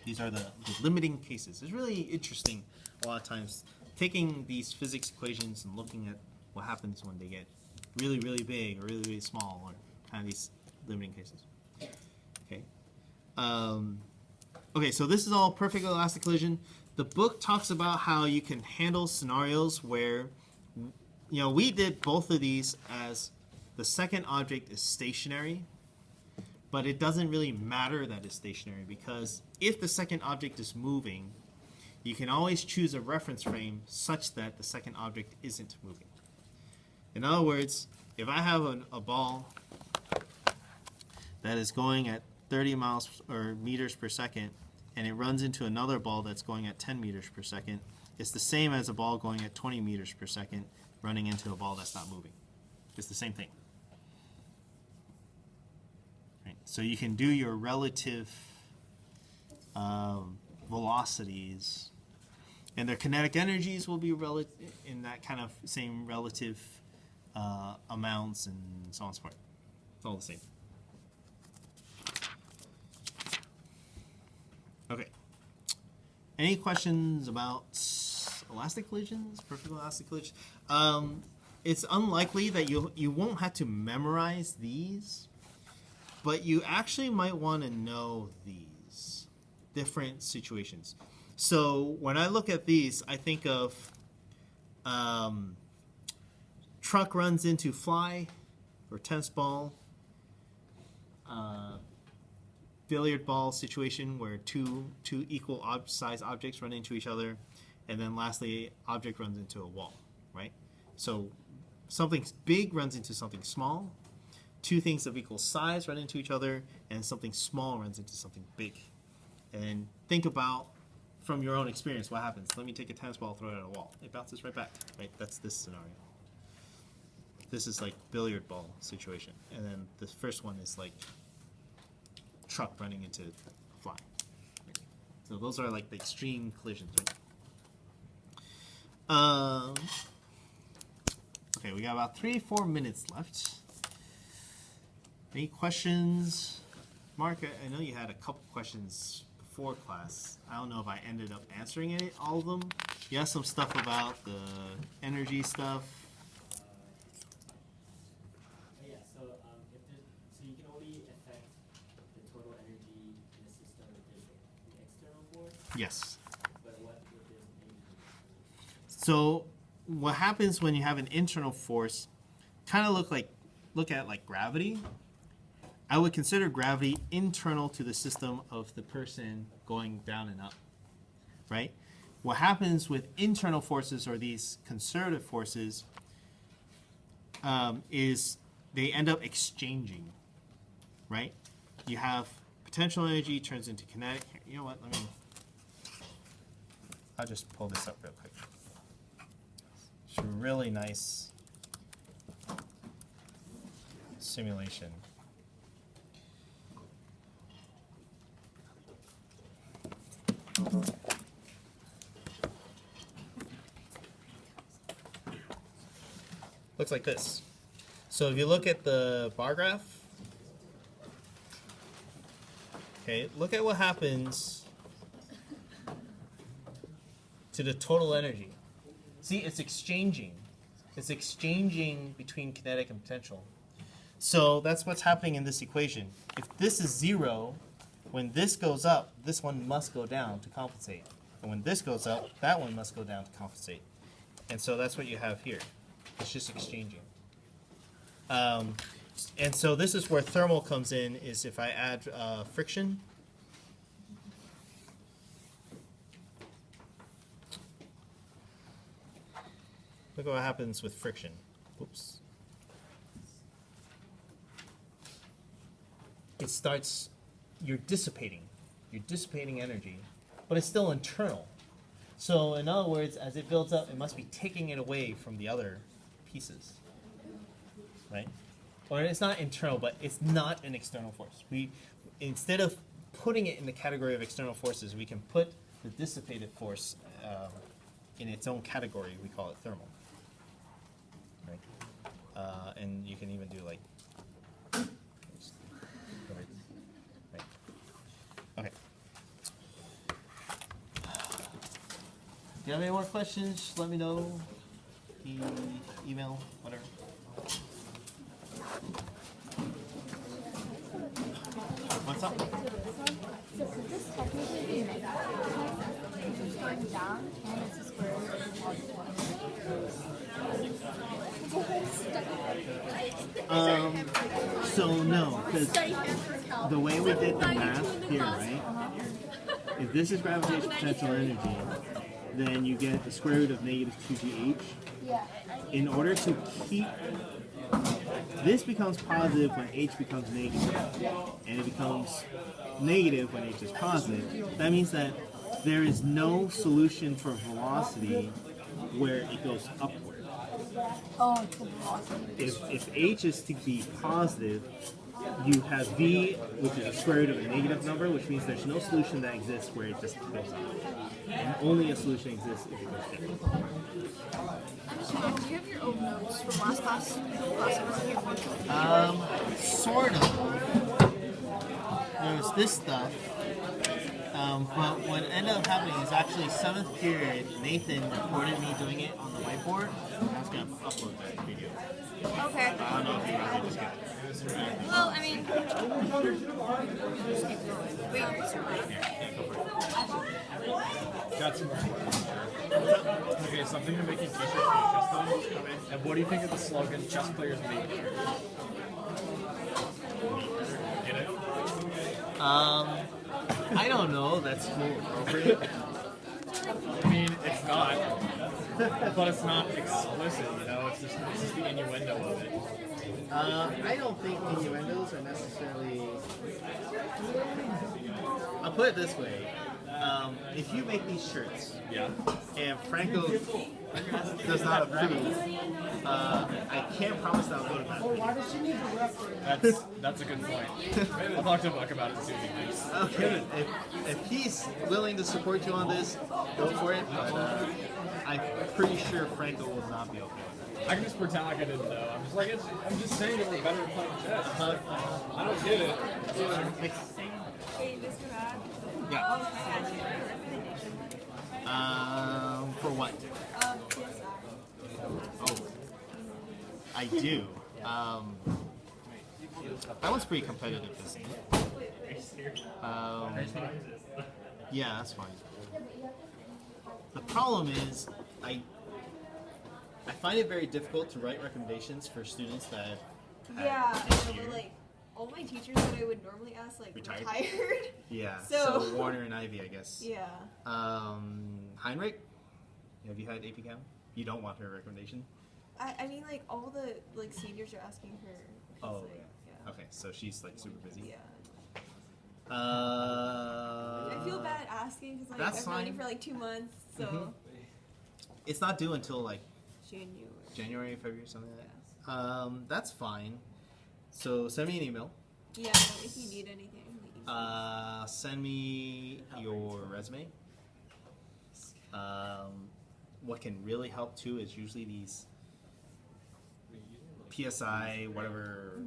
These are the limiting cases. It's really interesting a lot of times taking these physics equations and looking at what happens when they get really, really big or really, really small, or kind of these limiting cases. Okay. Okay, so this is all perfect elastic collision. The book talks about how you can handle scenarios where, we did both of these as the second object is stationary, but it doesn't really matter that it's stationary, because if the second object is moving, you can always choose a reference frame such that the second object isn't moving. In other words, if I have a ball that is going at 30 miles or meters per second, and it runs into another ball that's going at 10 meters per second, it's the same as a ball going at 20 meters per second running into a ball that's not moving. It's the same thing. Right? So you can do your relative velocities, and their kinetic energies will be in that kind of same relative amounts and so on and so forth. It's all the same. Okay. Any questions about elastic collisions, perfect elastic collisions? It's unlikely that you won't have to memorize these, but you actually might want to know these different situations. So when I look at these, I think of truck runs into fly or tennis ball, billiard ball situation where two equal size objects run into each other, and then lastly, object runs into a wall, right? So something big runs into something small, two things of equal size run into each other, and something small runs into something big. And think about, from your own experience, what happens. Let me take a tennis ball, throw it at a wall. It bounces right back, right? That's this scenario. This is like billiard ball situation. And then the first one is like truck running into a fly. Right? So those are like the extreme collisions, right? Okay, we got about 3-4 minutes left. Any questions? Mark, I know you had a couple questions before class. I don't know if I ended up answering all of them. You have some stuff about the energy stuff. Yeah, so so you can only affect the total energy in the system if there's an external force. Yes. But what if there's an internal force? So what happens when you have an internal force, kind of look at like gravity. I would consider gravity internal to the system of the person going down and up, right? What happens with internal forces or these conservative forces is they end up exchanging, right? You have potential energy turns into kinetic. You know what? I'll just pull this up real quick. It's a really nice simulation. Looks like this. So if you look at the bar graph, okay, look at what happens to the total energy. See, it's exchanging. It's exchanging between kinetic and potential. So that's what's happening in this equation. If this is 0, when this goes up, this one must go down to compensate. And when this goes up, that one must go down to compensate. And so that's what you have here. It's just exchanging. And so this is where thermal comes in, is if I add friction. Look at what happens with friction. Oops. It starts, you're dissipating energy, but it's still internal. So in other words, as it builds up, it must be taking it away from the other pieces, right? Or it's not internal, but it's not an external force. Instead of putting it in the category of external forces, we can put the dissipated force in its own category. We call it thermal, right? And you can even do like, right. Okay. Do you have any more questions? Just let me know. Email, whatever. What's up? So could this technically be negative? It's going down and it's a square root of all the So no, because the way we did the math here, right? If this is gravitational potential energy, then you get the square root of negative 2gh. Yeah. In order to keep this becomes positive when h becomes negative, and it becomes negative when h is positive. That means that there is no solution for velocity where it goes upward. Oh, it's the velocity. If h is to be positive, you have v, which is the square root of a negative number, which means there's no solution that exists where it just goes up. And only a solution exists if it goes down. Do you have your old notes from last class? Sort of. There's this stuff. But what ended up happening is actually 7th period, Nathan recorded me doing it on the whiteboard. I was going to upload that video. Okay. I don't know if you guys are just going to. Well, I mean, just keep going. Wait, Got some. Okay, so I'm thinking of making t-shirts for the chess players. And what do you think of the slogan, chess players make? Get it? I don't know. That's cool. Appropriate. I mean, it's not. But it's not explicit, you know? It's just the innuendo of it. I don't think innuendos are necessarily. I'll put it this way. If you make these shirts Yeah. and Franco does not approve, I can't promise that I'll go to that. That's a good point. I'll talk to Buck about it and see what he thinks. Okay, if he's willing to support you on this, go for it. But I'm pretty sure Franco will not be okay with I can just pretend like I didn't know. I'm just like, I'm just saying that we're better at playing chess. I don't get it. it. Hey, Mr. Bad. Yeah. Can I ask you a recommendation letter? For what? Oh, I do. That one's pretty competitive, isn't it? Yeah, that's fine. The problem is, I find it very difficult to write recommendations for students that have Yeah, I this know, year. but like all my teachers that I would normally ask like Retired? retired. Yeah, so- so Warner and Ivy, I guess. Yeah. Heinrich, have you had AP Chem? You don't want her recommendation? I mean like all the like seniors are asking her. She's Oh, like, yeah. Okay, so she's like super busy. Yeah. I I feel bad asking because like that's I've known you fine. for like 2 months, so Mhm. It's not due until like January. January, February, something like that. That's fine. So send me an email. Yeah, if you need anything. Send me your resume. What can really help too is usually these PSI, whatever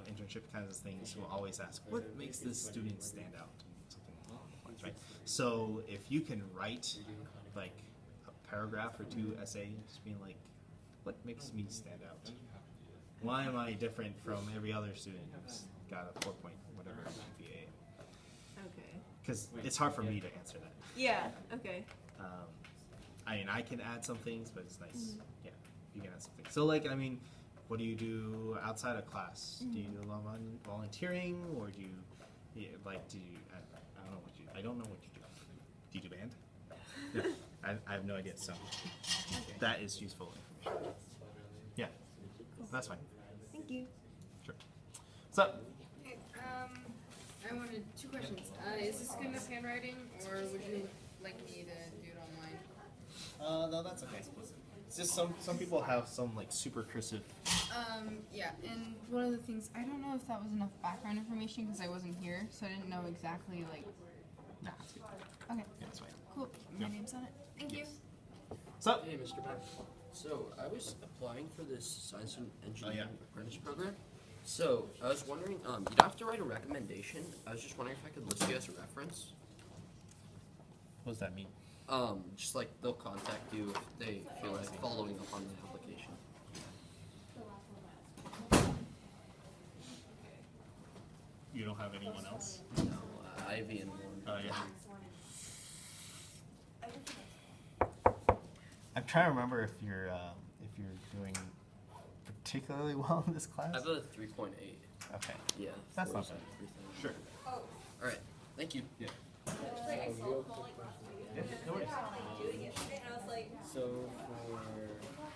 internship kinds of things will always ask, what makes this student stand out? Something along those lines, right? So if you can write like a paragraph or 2 essay, just being like, what makes me stand out? Why am I different from every other student who's got a 4 point whatever GPA? Okay. Because it's hard for me to answer that. Yeah. Okay. I mean, I can add some things, but it's nice. Yeah, you can add something. So, like, I mean, what do you do outside of class? Do you do a lot of volunteering, or do you, do you? I don't know what you. I don't know what you do. Do you do band? No, I have no idea. So, that is useful information. Yeah, that's fine. Thank you. Sure. What's up? Hey, I wanted 2 questions. Is this good enough handwriting, or would you like me to do it online? No, that's okay. It's just some people have some like super cursive. Yeah, and one of the things, I don't know if that was enough background information because I wasn't here, so I didn't know exactly, like, Nah, it's good. okay, Yeah, it's fine. cool, my Yeah. name's on it. Thank you. What's up? Hey, Mr. Beck. So, I was applying for this science and engineering apprentice program. So, I was wondering, you don't have to write a recommendation. I was just wondering if I could list you as a reference. What does that mean? Just like they'll contact you if they feel like following up on the application. You don't have anyone else? No, Ivy and Warren. Oh yeah. I'm trying to remember if you're doing particularly well in this class. I have a 3.8. Okay. Yeah. That's not 4s bad. and everything. Sure. Alright, thank you. Yeah. No worries. So for